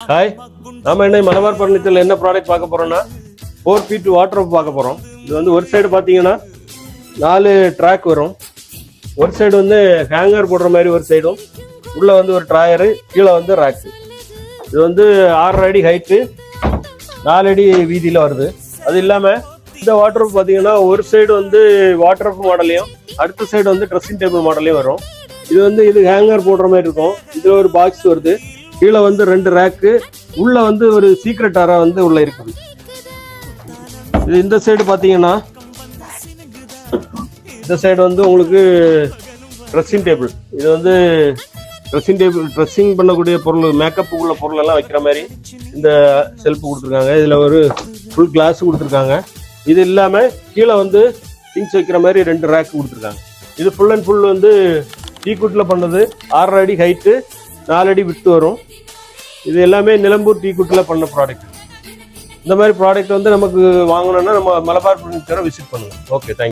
Hi, நாம என்ன மலபார் பர்னிச்சர்ல என்ன ப்ராடக்ட் பார்க்க போறோம்னா 4 feet வாட்டர் பார்க்க போறோம். இது வந்து ஒரு சைடு பாத்தீங்கன்னா 4 ட்ராக் வரும். ஒரு சைடு வந்து ஹேங்கர் போடுற மாதிரி ஒரு சைடும், உள்ள வந்து ஒரு ட்ராயரு, கீழே வந்து ரேக். இது வந்து 6 அடி ஹைட்டு, 4 அடி வீதியில வருது. அது இல்லாம இந்த வாட்டர் பாத்தீங்கன்னா ஒரு சைடு வந்து வாட்டர் மாடலையும், அடுத்த சைடு வந்து ட்ரெஸ்ஸிங் டேபிள் மாடலையும் வரும். இது வந்து இது ஹேங்கர் போடுற மாதிரி இருக்கும். இதுல ஒரு பாக்ஸ் வருது, கீழே வந்து 2 ரேக்கு, உள்ள வந்து ஒரு சீக்ரெட் அறை வந்து உள்ள இருக்குது. இது இந்த சைடு பாத்தீங்கன்னா இந்த சைடு வந்து உங்களுக்கு ட்ரெஸ்ஸிங் டேபிள். இது வந்து ட்ரெஸ்ஸிங் பண்ணக்கூடிய பொருள், மேக்கப் உள்ள பொருள் எல்லாம் வைக்கிற மாதிரி இந்த செல்ஃப் கொடுத்துருக்காங்க. இதுல ஒரு ஃபுல் கிளாஸ் கொடுத்துருக்காங்க. இது இல்லாம கீழே வந்து திங்ஸ் வைக்கிற மாதிரி 2 ரேக் கொடுத்துருக்காங்க. இது ஃபுல் அண்ட் ஃபுல் வந்து டீக்குட்ல பண்ணது. 6 அடி ஹைட்டு, 4 அடி விட்டு வரும். இது எல்லாமே நிலம்பூர் டீக்குட்ல பண்ண ப்ராடக்ட். இந்த மாதிரி ப்ராடக்ட் வந்து நமக்கு வாங்கணும்னா நம்ம மலபார் பர்னிச்சரை விசிட் பண்ணுங்க. Okay, thank you.